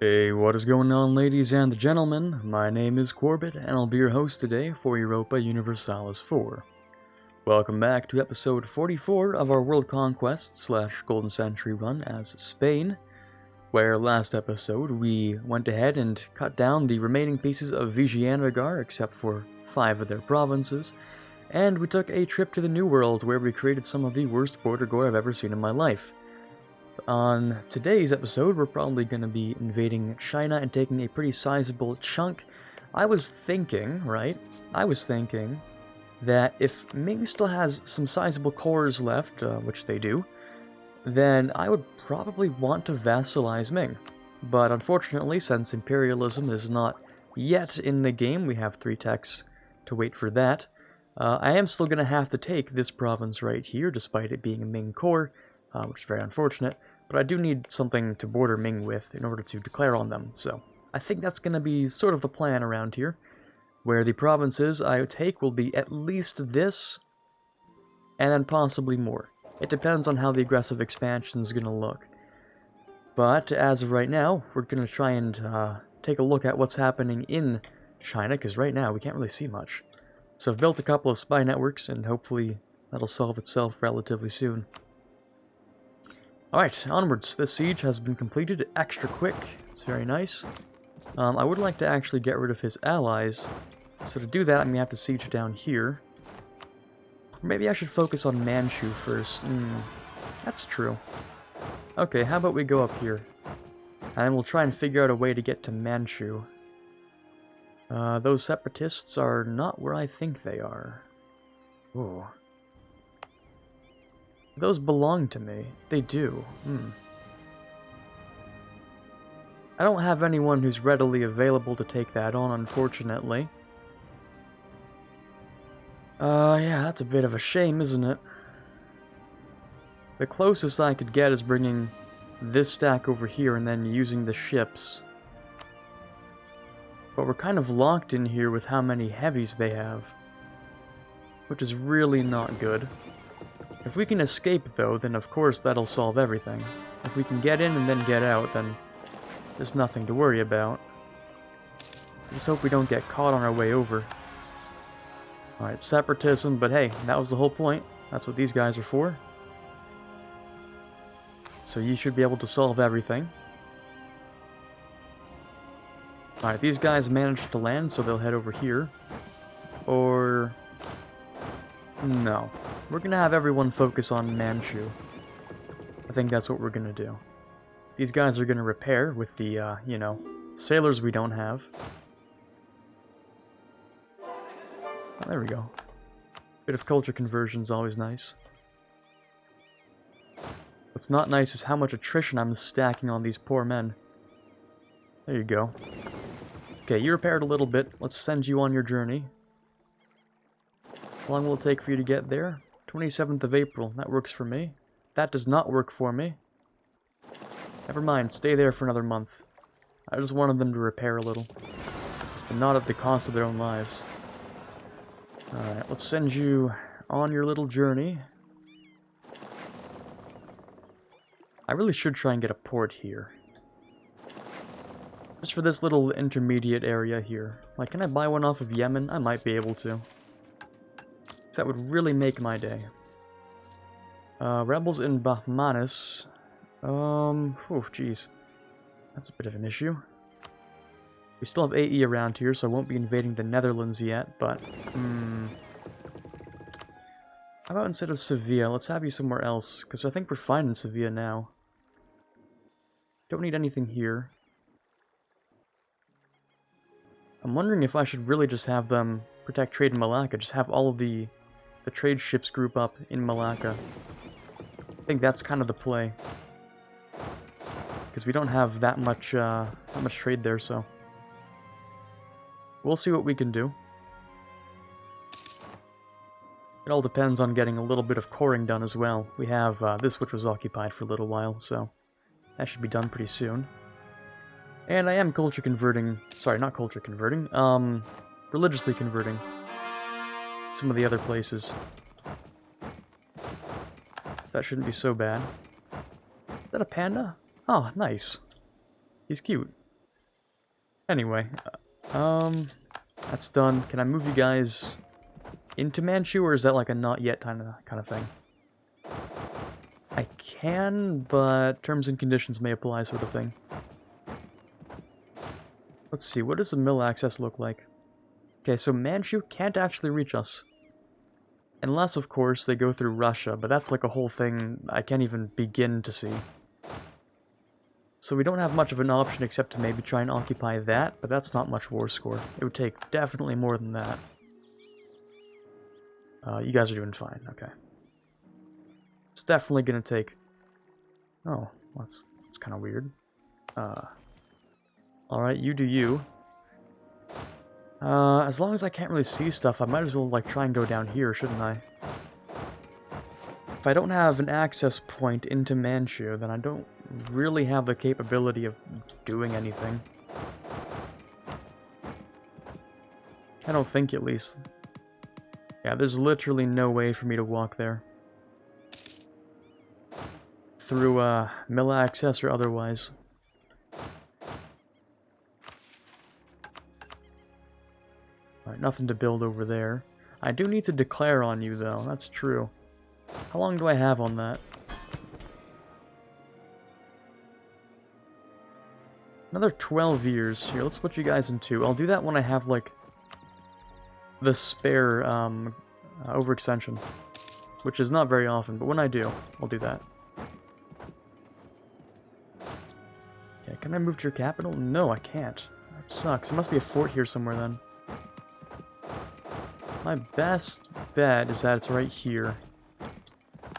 Hey, what is going on, ladies and gentlemen? My name is Quarbit, and I'll be your host today for Europa Universalis 4. Welcome back to episode 44 of our World Conquest / Golden Century run as Spain, where last episode we went ahead and cut down the remaining pieces of Vigianagar, except for 5 of their provinces, and we took a trip to the New World where we created some of the worst border gore I've ever seen in my life. On today's episode, we're probably going to be invading China and taking a pretty sizable chunk. I was thinking that if Ming still has some sizable cores left, which they do, then I would probably want to vassalize Ming. But unfortunately, since imperialism is not yet in the game, we have 3 techs to wait for that. I am still going to have to take this province right here, despite it being a Ming core, which is very unfortunate. But I do need something to border Ming with in order to declare on them, so I think that's going to be sort of the plan around here, where the provinces I take will be at least this, and then possibly more. It depends on how the aggressive expansion is going to look. But as of right now, we're going to try and take a look at what's happening in China, because right now we can't really see much. So I've built a couple of spy networks, and hopefully that'll solve itself relatively soon. Alright, onwards. This siege has been completed extra quick. It's very nice. I would like to actually get rid of his allies. So to do that, I'm going to have to siege down here. Maybe I should focus on Manchu first. That's true. Okay, how about we go up here? And we'll try and figure out a way to get to Manchu. Those separatists are not where I think they are. Ooh. Those belong to me. They do. I don't have anyone who's readily available to take that on, unfortunately. Yeah, that's a bit of a shame, isn't it? The closest I could get is bringing this stack over here and then using the ships. But we're kind of locked in here with how many heavies they have, which is really not good. If we can escape, though, then of course that'll solve everything. If we can get in and then get out, then there's nothing to worry about. Just hope we don't get caught on our way over. Alright, separatism, but hey, that was the whole point. That's what these guys are for. So you should be able to solve everything. Alright, these guys managed to land, so they'll head over here. Or... no. We're gonna have everyone focus on Manchu. I think that's what we're gonna do. These guys are gonna repair with the, you know, sailors we don't have. Oh, there we go. Bit of culture conversion is always nice. What's not nice is how much attrition I'm stacking on these poor men. There you go. Okay, you repaired a little bit. Let's send you on your journey. How long will it take for you to get there? 27th of April. That works for me. That does not work for me. Never mind. Stay there for another month. I just wanted them to repair a little. And not at the cost of their own lives. Alright, let's send you on your little journey. I really should try and get a port here. Just for this little intermediate area here. Like, can I buy one off of Yemen? I might be able to. That would really make my day. Rebels in Bahmanis. Oh, jeez. That's a bit of an issue. We still have AE around here, so I won't be invading the Netherlands yet, but... how about instead of Sevilla, let's have you somewhere else, because I think we're fine in Sevilla now. Don't need anything here. I'm wondering if I should really just have them protect trade in Malacca, just have all of the trade ships group up in Malacca. I think that's kind of the play. Because we don't have that much trade there, so... we'll see what we can do. It all depends on getting a little bit of coring done as well. We have this which was occupied for a little while, so... that should be done pretty soon. And I am culture converting... sorry, not culture converting. Religiously converting some of the other places. So that shouldn't be so bad. Is that a panda? Oh, nice. He's cute. Anyway, that's done. Can I move you guys into Manchu, or is that like a not yet kind of thing? I can, but terms and conditions may apply, sort of thing. Let's see, what does the mill access look like? Okay, so Manchu can't actually reach us. Unless, of course, they go through Russia, but that's like a whole thing I can't even begin to see. So we don't have much of an option except to maybe try and occupy that, but that's not much war score. It would take definitely more than that. You guys are doing fine, okay. It's definitely gonna take... Oh, that's kind of weird. Alright, you do you. As long as I can't really see stuff, I might as well, like, try and go down here, shouldn't I? If I don't have an access point into Manchu, then I don't really have the capability of doing anything. I don't think, at least. Yeah, there's literally no way for me to walk there. Through, mill access or otherwise. Alright, nothing to build over there. I do need to declare on you, though. That's true. How long do I have on that? Another 12 years. Here, let's split you guys in two. I'll do that when I have, like, the spare, overextension. Which is not very often, but when I do, I'll do that. Okay, can I move to your capital? No, I can't. That sucks. There must be a fort here somewhere, then. My best bet is that it's right here.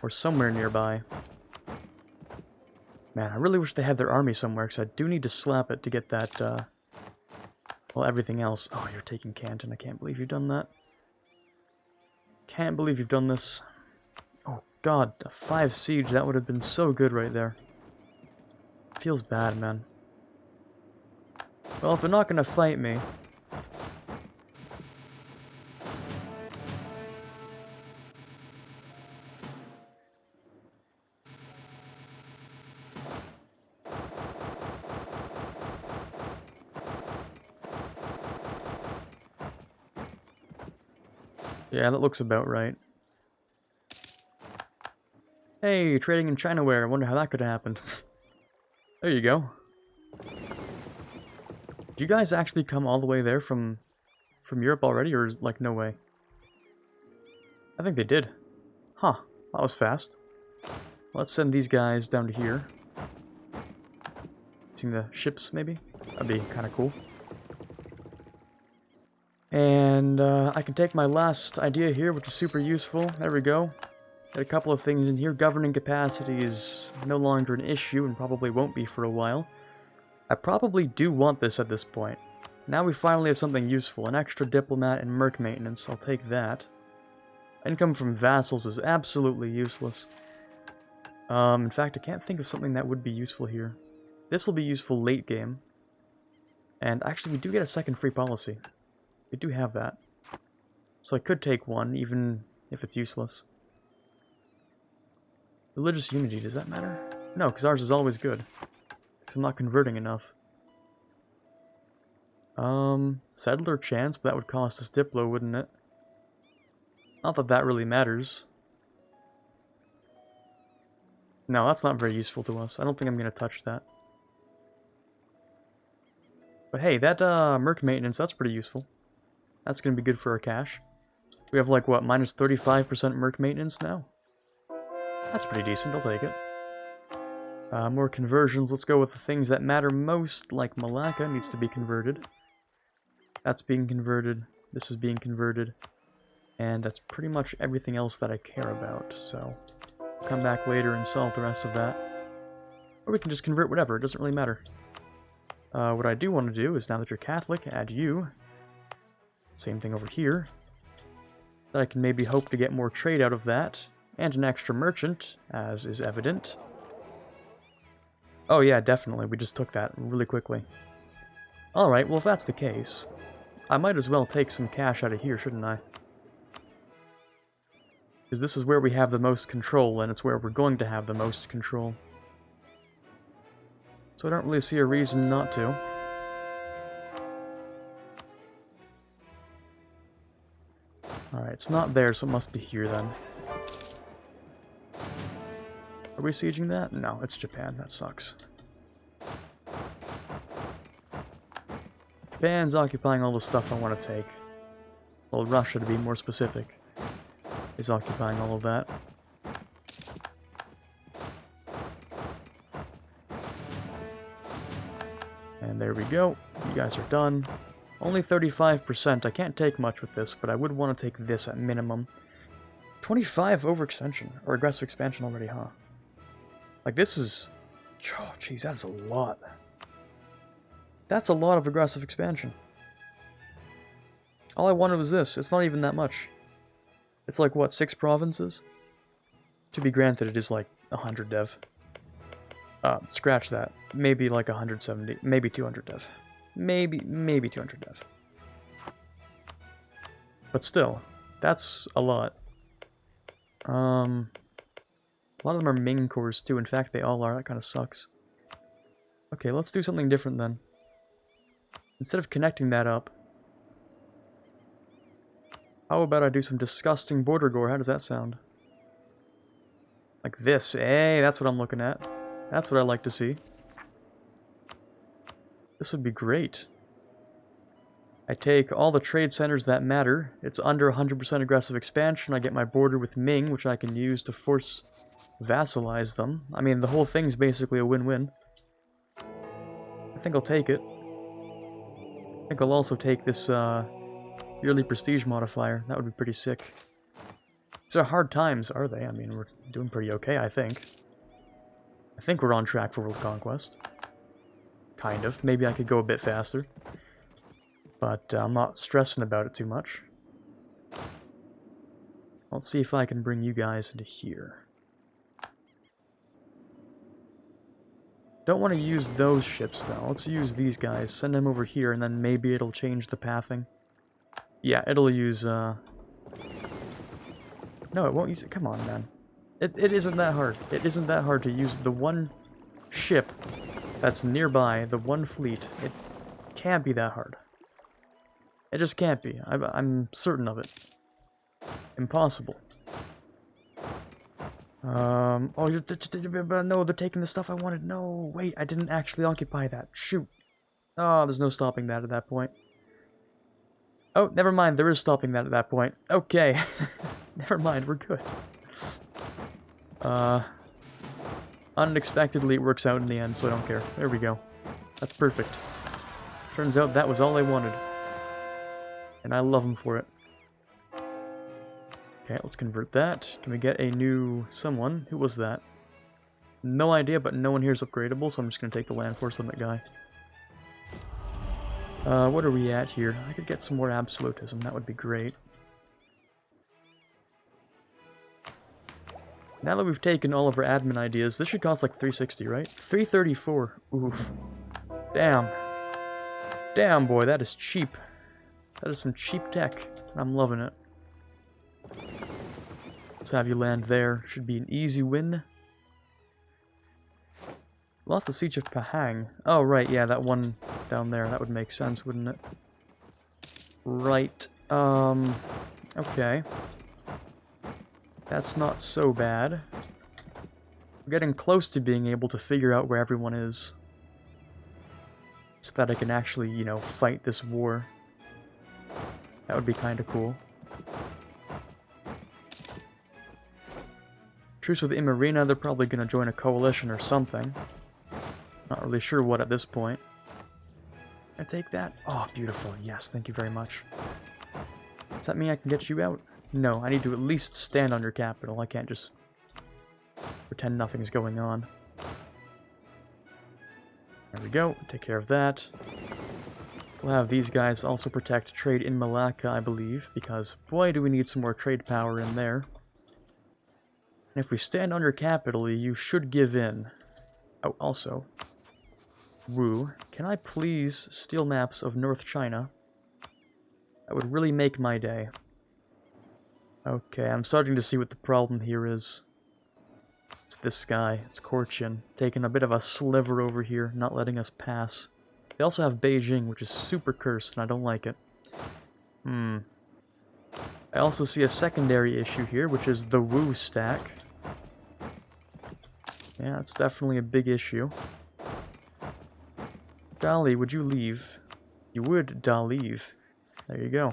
Or somewhere nearby. Man, I really wish they had their army somewhere, because I do need to slap it to get that, well, everything else. Oh, you're taking Canton. I can't believe you've done that. Can't believe you've done this. Oh, God, a 5 siege. That would have been so good right there. Feels bad, man. Well, if they're not going to fight me... Yeah, that looks about right. Hey, trading in Chinaware. I wonder how that could have happened. There you go. Do you guys actually come all the way there from Europe already, or is, like, no way? I think they did. Huh, that was fast. Let's send these guys down to here. Using the ships, maybe? That'd be kind of cool. And I can take my last idea here, which is super useful. There we go. Got a couple of things in here. Governing capacity is no longer an issue and probably won't be for a while. I probably do want this at this point. Now we finally have something useful. An extra diplomat and merc maintenance. I'll take that. Income from vassals is absolutely useless. In fact, I can't think of something that would be useful here. This will be useful late game. And actually, we do get a second free policy. We do have that. So I could take one, even if it's useless. Religious unity, does that matter? No, because ours is always good. Because I'm not converting enough. Settler chance, but that would cost us Diplo, wouldn't it? Not that that really matters. No, that's not very useful to us. I don't think I'm going to touch that. But hey, that merc maintenance, that's pretty useful. That's going to be good for our cash. We have like, what, minus 35% merc maintenance now? That's pretty decent, I'll take it. More conversions, let's go with the things that matter most, like Malacca needs to be converted. That's being converted, this is being converted, and that's pretty much everything else that I care about, so... I'll come back later and solve the rest of that. Or we can just convert whatever, it doesn't really matter. What I do want to do is, now that you're Catholic, add you. Same thing over here. That I can maybe hope to get more trade out of that, and an extra merchant, as is evident. Oh yeah, definitely, we just took that really quickly. Alright, well if that's the case, I might as well take some cash out of here, shouldn't I? Because this is where we have the most control, and it's where we're going to have the most control. So I don't really see a reason not to. Alright, it's not there, so it must be here then. Are we sieging that? No, it's Japan. That sucks. Japan's occupying all the stuff I want to take. Well, Russia, to be more specific, is occupying all of that. And there we go. You guys are done. Only 35%. I can't take much with this, but I would want to take this at minimum. 25 overextension, or aggressive expansion already, huh? Like, this is... Oh, jeez, that's a lot. That's a lot of aggressive expansion. All I wanted was this. It's not even that much. It's like, what, 6 provinces? To be granted, it is like 100 dev. Scratch that. Maybe like 170, maybe 200 dev. Maybe 200 dev. But still, that's a lot. A lot of them are Ming cores too. In fact, they all are. That kind of sucks. Okay, let's do something different then. Instead of connecting that up, how about I do some disgusting border gore? How does that sound? Like this. Hey, that's what I'm looking at. That's what I like to see. This would be great. I take all the trade centers that matter. It's under 100% aggressive expansion. I get my border with Ming, which I can use to force vassalize them. I mean, the whole thing's basically a win-win. I think I'll take it. I think I'll also take this yearly prestige modifier. That would be pretty sick. These are hard times, are they? I mean, we're doing pretty okay, I think. I think we're on track for World Conquest. Kind of. Maybe I could go a bit faster. But I'm not stressing about it too much. Let's see if I can bring you guys into here. Don't want to use those ships, though. Let's use these guys. Send them over here, and then maybe it'll change the pathing. Yeah, it'll use, No, it won't use it. Come on, man. It isn't that hard. It isn't that hard to use the one ship that's nearby, the one fleet. It can't be that hard. It just can't be. I'm certain of it. Impossible. Oh, no, they're taking the stuff I wanted. No, wait, I didn't actually occupy that. Shoot. Oh, there's no stopping that at that point. Oh, never mind, there is stopping that at that point. Okay. Never mind, we're good. Unexpectedly it works out in the end, so I don't care. There we go. That's perfect. Turns out that was all I wanted. And I love them for it. Okay, let's convert that. Can we get a new someone? Who was that? No idea, but no one here is upgradable, so I'm just going to take the land force on that guy. What are we at here? I could get some more absolutism, that would be great. Now that we've taken all of our admin ideas, this should cost like 360, right? 334. Oof. Damn. Damn, boy, that is cheap. That is some cheap tech. I'm loving it. Let's have you land there. Should be an easy win. Lost the Siege of Pahang. Oh, right, yeah, that one down there. That would make sense, wouldn't it? Right. Okay. That's not so bad. We're getting close to being able to figure out where everyone is. So that I can actually, you know, fight this war. That would be kind of cool. Truce with Imarina, they're probably going to join a coalition or something. Not really sure what at this point. Can I take that? Oh, beautiful. Yes, thank you very much. Does that mean I can get you out? No, I need to at least stand on your capital. I can't just pretend nothing's going on. There we go. Take care of that. We'll have these guys also protect trade in Malacca, I believe, because boy do we need some more trade power in there. And if we stand on your capital, you should give in. Oh, also, Wu, can I please steal maps of North China? That would really make my day. Okay, I'm starting to see what the problem here is. It's this guy, it's Korchin, taking a bit of a sliver over here, not letting us pass. They also have Beijing, which is super cursed, and I don't like it. I also see a secondary issue here, which is the woo stack. Yeah, it's definitely a big issue. Dali, would you leave? You would, da leave. There you go.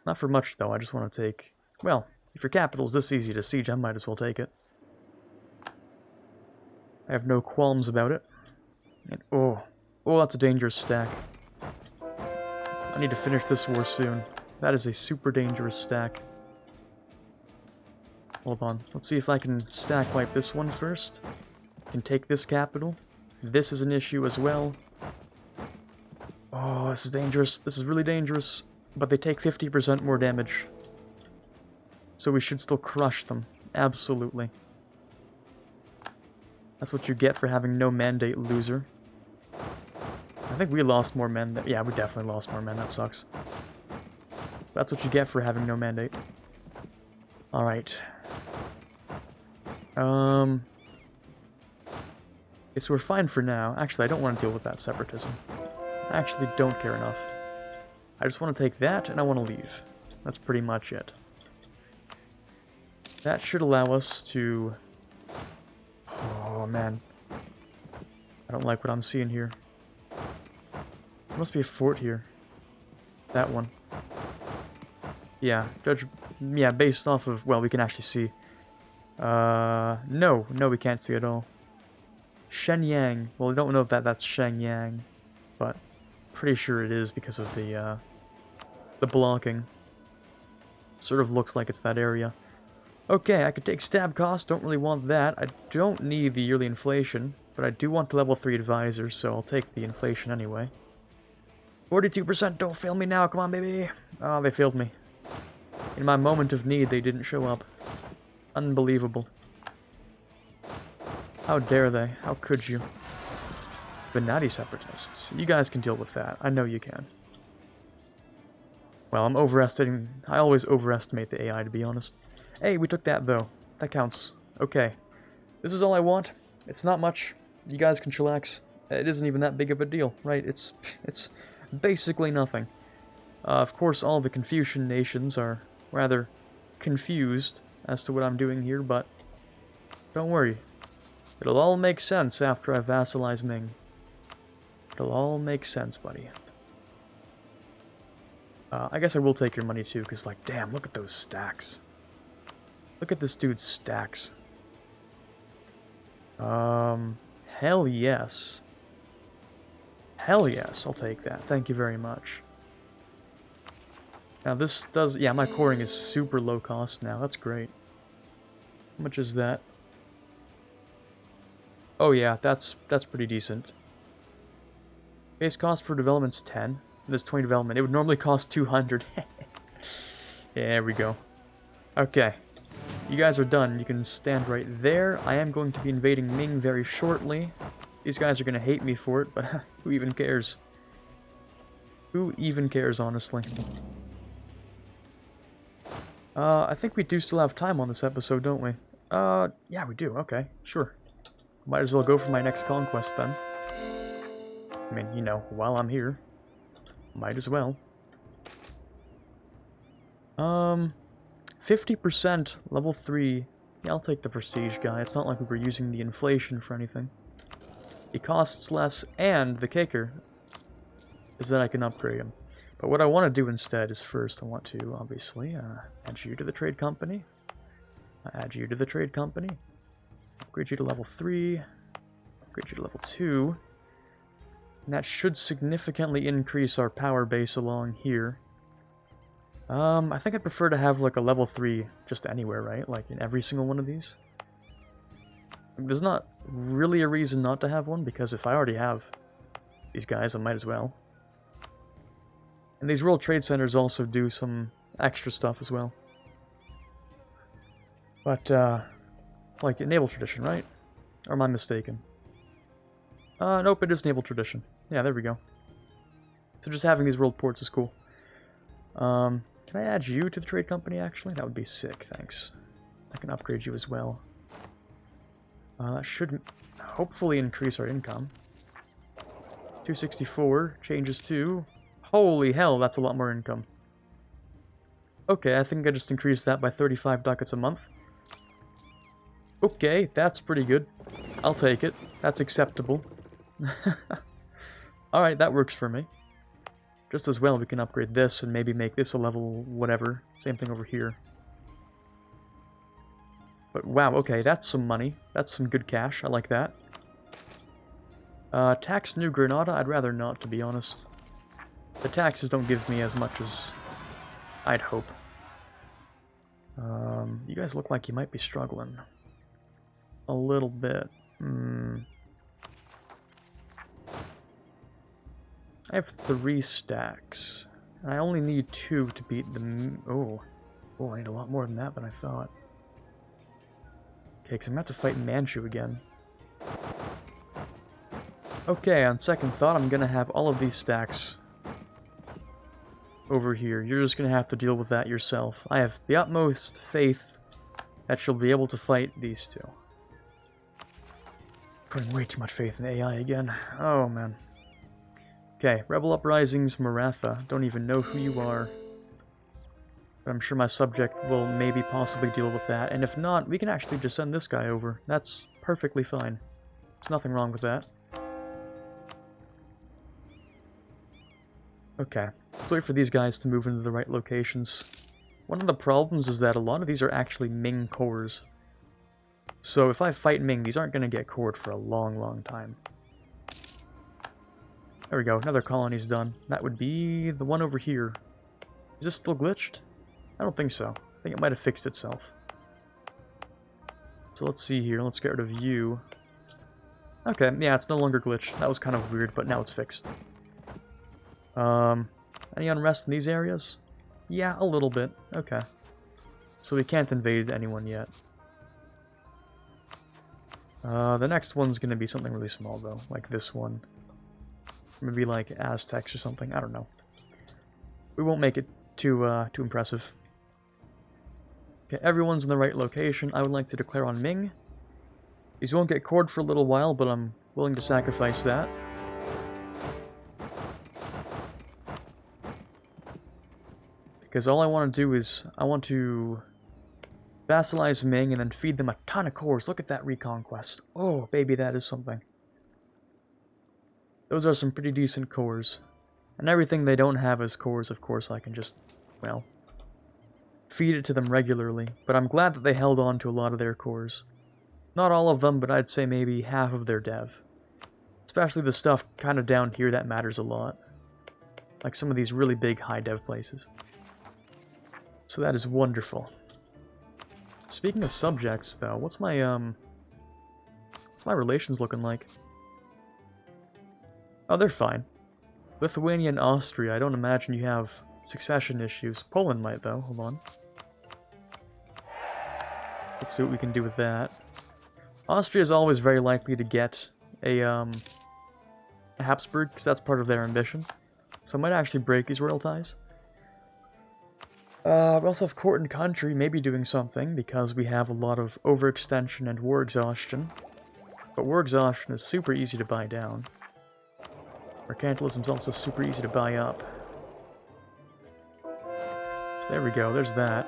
Not for much, though. I just want to take... Well, if your capital's this easy to siege, I might as well take it. I have no qualms about it. And, oh, that's a dangerous stack. I need to finish this war soon. That is a super dangerous stack. Hold on. Let's see if I can stack wipe this one first. Can take this capital. This is an issue as well. Oh, this is dangerous. This is really dangerous. But they take 50% more damage. So we should still crush them. Absolutely. That's what you get for having no mandate, loser. I think we lost more men. Yeah, we definitely lost more men. That sucks. That's what you get for having no mandate. Alright. Okay, so we're fine for now. Actually, I don't want to deal with that separatism. I actually don't care enough. I just want to take that, and I want to leave. That's pretty much it. That should allow us to... Oh, man. I don't like what I'm seeing here. There must be a fort here. That one. Yeah, yeah, based off of... Well, we can actually see. No, we can't see at all. Shenyang. Well, I don't know if that's Shenyang, but pretty sure it is because of the blocking. Sort of looks like it's that area. Okay, I could take stab cost, don't really want that. I don't need the yearly inflation, but I do want the level 3 advisor, so I'll take the inflation anyway. 42%, don't fail me now, come on baby! Oh, they failed me. In my moment of need, they didn't show up. Unbelievable. How dare they? How could you? Venati separatists. You guys can deal with that. I know you can. Well, I'm overestimating... I always overestimate the AI, to be honest. Hey, we took that, though. That counts. Okay. This is all I want. It's not much. You guys can chillax. It isn't even that big of a deal, right? It's basically nothing. Of course, all the Confucian nations are rather confused as to what I'm doing here, but don't worry. It'll all make sense after I vassalize Ming. It'll all make sense, buddy. I guess I will take your money too, because, like, damn, look at those stacks. Look at this dude's stacks. Hell yes. Hell yes, I'll take that. Thank you very much. Now this does, yeah, my coring is super low cost now. That's great. How much is that? Oh yeah, that's pretty decent. Base cost for development's 10. There's 20 development. It would normally cost 200. Yeah, there we go. Okay. You guys are done. You can stand right there. I am going to be invading Ming very shortly. These guys are going to hate me for it, but who even cares? Who even cares, honestly? I think we do still have time on this episode, don't we? Yeah, we do. Okay, sure. Might as well go for my next conquest, then. I mean, you know, while I'm here. Might as well. 50% level 3. Yeah, I'll take the prestige guy. It's not like we were using the inflation for anything. It costs less, and the kicker is that I can upgrade him. But what I want to do instead is first I want to, obviously, add you to the trade company. Add you to the trade company. Upgrade you to level 3. Upgrade you to level 2. And that should significantly increase our power base along here. I think I'd prefer to have like a level 3 just anywhere, right? Like in every single one of these. There's not really a reason not to have one, because if I already have these guys, I might as well. And these World Trade Centers also do some extra stuff as well. But, like naval tradition, right? Or am I mistaken? Nope, it is naval tradition. Yeah, there we go. So just having these world ports is cool. Can I add you to the trade company, actually? That would be sick, thanks. I can upgrade you as well. That should hopefully increase our income. 264 changes to... Holy hell, that's a lot more income. Okay, I think I just increased that by 35 ducats a month. Okay, that's pretty good. I'll take it. That's acceptable. Alright, that works for me. Just as well, we can upgrade this and maybe make this a level whatever. Same thing over here. But wow, okay, that's some money. That's some good cash. I like that. Tax New Granada? I'd rather not, to be honest. The taxes don't give me as much as I'd hope. You guys look like you might be struggling. A little bit. I have 3 stacks. And I only need 2 to beat the... Oh, I need a lot more than that than I thought. Okay, because I'm going to have to fight Manchu again. Okay, on second thought, I'm going to have all of these stacks over here. You're just going to have to deal with that yourself. I have the utmost faith that she'll be able to fight these two. Putting way too much faith in AI again. Oh, man. Okay, Rebel Uprisings, Maratha. Don't even know who you are. But I'm sure my subject will maybe possibly deal with that. And if not, we can actually just send this guy over. That's perfectly fine. There's nothing wrong with that. Okay, let's wait for these guys to move into the right locations. One of the problems is that a lot of these are actually Ming cores. So if I fight Ming, these aren't going to get cored for a long, long time. There we go, another colony's done. That would be the one over here. Is this still glitched? I don't think so. I think it might have fixed itself. So let's see here, let's get rid of you. Okay, yeah, it's no longer glitched. That was kind of weird, but now it's fixed. Any unrest in these areas? Yeah, a little bit. Okay. So we can't invade anyone yet. The next one's gonna be something really small, though. Like this one. Maybe like Aztecs or something. I don't know. We won't make it too impressive. Okay, everyone's in the right location. I would like to declare on Ming. These won't get cored for a little while, but I'm willing to sacrifice that. Because all I want to do is, I want to vassalize Ming and then feed them a ton of cores. Look at that Reconquest. Oh, baby, that is something. Those are some pretty decent cores. And everything they don't have as cores, of course, I can just, well, feed it to them regularly. But I'm glad that they held on to a lot of their cores. Not all of them, but I'd say maybe half of their dev. Especially the stuff kind of down here that matters a lot. Like some of these really big high dev places. So that is wonderful. Speaking of subjects, though, what's my relations looking like? Oh, they're fine. Lithuania and Austria, I don't imagine you have succession issues. Poland might, though. Hold on. Let's see what we can do with that. Austria is always very likely to get a Habsburg, because that's part of their ambition. So I might actually break these royal ties. We also have court and country maybe doing something, because we have a lot of overextension and war exhaustion. But war exhaustion is super easy to buy down. Mercantilism is also super easy to buy up. So there we go, there's that.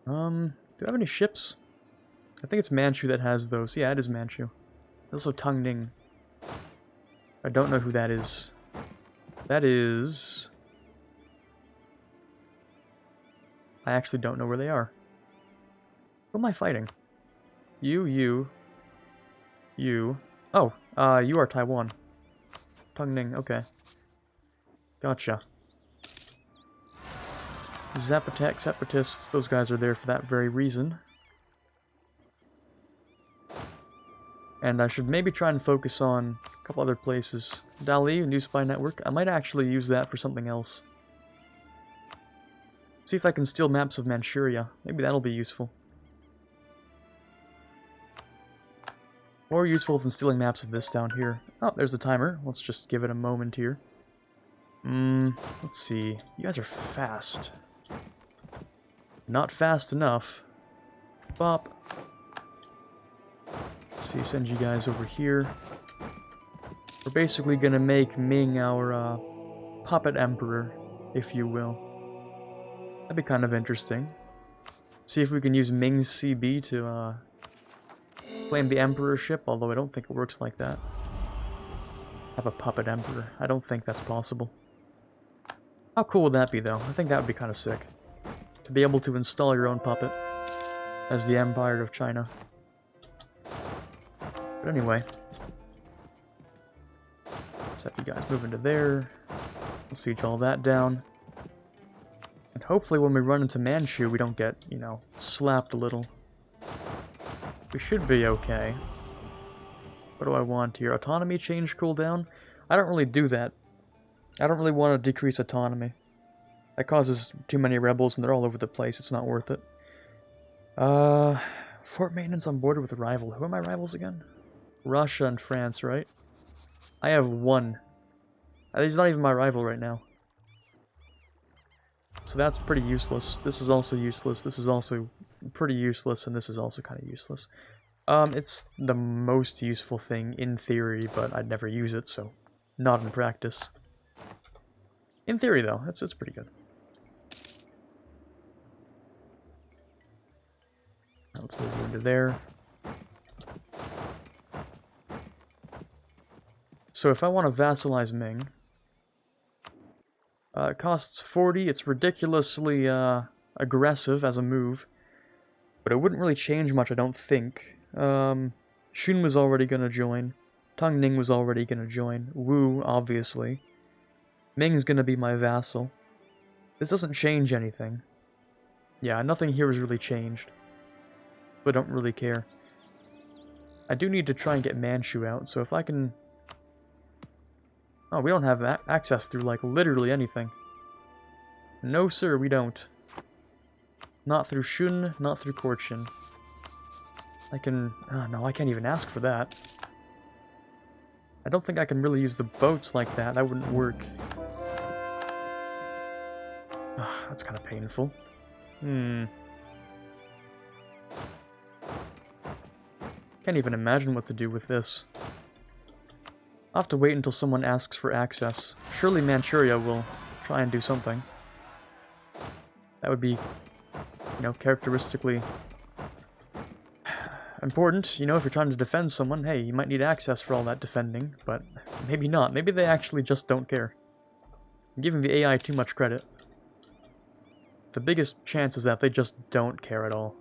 Do I have any ships? I think it's Manchu that has those. Yeah, it is Manchu. There's also Tungning. I don't know who that is. That is... I actually don't know where they are. Who am I fighting? You. Oh, you are Taiwan. Tungning, okay. Gotcha. Zapotec, Separatists, those guys are there for that very reason. And I should maybe try and focus on a couple other places. Dali, New Spy Network. I might actually use that for something else. See if I can steal maps of Manchuria. Maybe that'll be useful. More useful than stealing maps of this down here. Oh, there's the timer. Let's just give it a moment here. Let's see. You guys are fast. Not fast enough. Bop. Let's see, send you guys over here. We're basically gonna make Ming our puppet emperor, if you will. That'd be kind of interesting. See if we can use Ming's CB to claim the emperorship, although I don't think it works like that. Have a puppet emperor. I don't think that's possible. How cool would that be, though? I think that would be kind of sick. To be able to install your own puppet as the Empire of China. But anyway. Let's have you guys move into there. We'll siege all that down. And hopefully when we run into Manchu, we don't get, you know, slapped a little. We should be okay. What do I want here? Autonomy change cooldown? I don't really do that. I don't really want to decrease autonomy. That causes too many rebels and they're all over the place. It's not worth it. Fort maintenance on border with a rival. Who are my rivals again? Russia and France, right? I have one. He's not even my rival right now. So that's pretty useless. This is also useless. This is also pretty useless, and this is also kind of useless. It's the most useful thing in theory, but I'd never use it, so not in practice. In theory, though, it's pretty good. Now let's move into there. So if I want to vassalize Ming, it costs 40. It's ridiculously aggressive as a move, but it wouldn't really change much, I don't think. Shun was already going to join. Tong Ning was already going to join. Wu, obviously. Ming's going to be my vassal. This doesn't change anything. Yeah, nothing here has really changed. But I don't really care. I do need to try and get Manchu out, so if I can... Oh, we don't have access through, like, literally anything. No, sir, we don't. Not through Shun, not through Korchin. I can... Oh, no, I can't even ask for that. I don't think I can really use the boats like that. That wouldn't work. Oh, that's kind of painful. Can't even imagine what to do with this. I'll have to wait until someone asks for access. Surely Manchuria will try and do something. That would be, you know, characteristically important. You know, if you're trying to defend someone, hey, you might need access for all that defending, but maybe not. Maybe they actually just don't care. I'm giving the AI too much credit. The biggest chance is that they just don't care at all.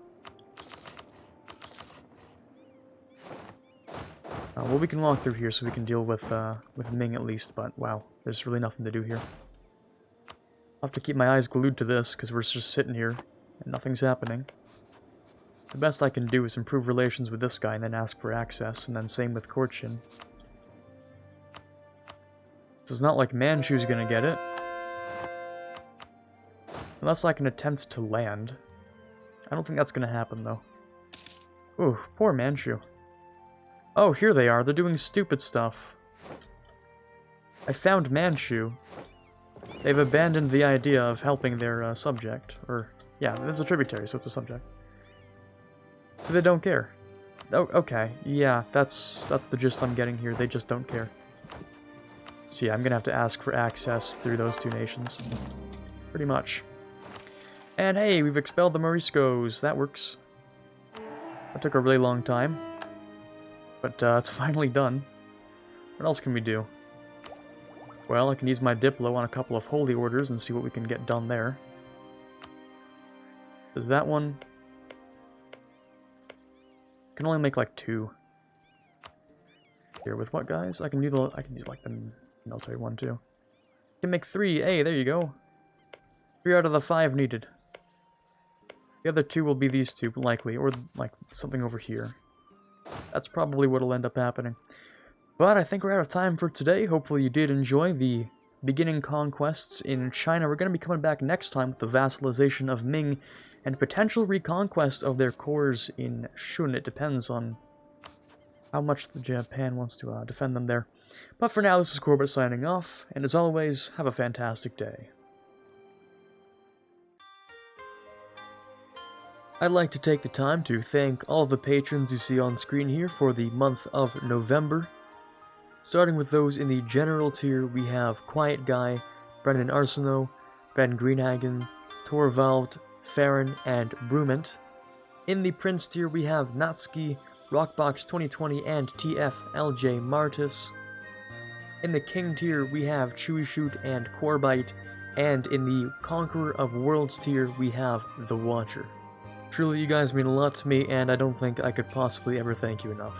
Well, we can walk through here so we can deal with Ming at least, but wow, there's really nothing to do here. I'll have to keep my eyes glued to this, because we're just sitting here, and nothing's happening. The best I can do is improve relations with this guy, and then ask for access, and then same with Korchin. It's not like Manchu's gonna get it. Unless I can attempt to land. I don't think that's gonna happen, though. Ooh, poor Manchu. Oh, here they are. They're doing stupid stuff. I found Manchu. They've abandoned the idea of helping their subject. Or, yeah, this is a tributary, so it's a subject. So they don't care. Oh, okay. Yeah, that's the gist I'm getting here. They just don't care. So yeah, I'm gonna have to ask for access through those two nations. Pretty much. And hey, we've expelled the Moriscos. That works. That took a really long time. But it's finally done. What else can we do? Well, I can use my Diplo on a couple of holy orders and see what we can get done there. Does that one... I can only make like 2. Here, with what, guys? I can use like the military one too. I can make 3. Hey, there you go. 3 out of the 5 needed. The other 2 will be these 2, likely, or like something over here. That's probably what'll end up happening. But I think we're out of time for today. Hopefully you did enjoy the beginning conquests in China. We're going to be coming back next time with the vassalization of Ming and potential reconquest of their cores in Shun. It depends on how much Japan wants to defend them there. But for now, this is Quarbit signing off, and as always, have a fantastic day. I'd like to take the time to thank all of the patrons you see on screen here for the month of November. Starting with those in the general tier, we have Quiet Guy, Brennan Arsenault, Ben Greenhagen, Torvald, Farron, and Brumant. In the Prince tier, we have Natsuki, Rockbox 2020, and TF LJ Martis. In the King tier, we have Chewy Shoot and Quarbite, and in the Conqueror of Worlds tier, we have The Watcher. Truly, you guys mean a lot to me, and I don't think I could possibly ever thank you enough.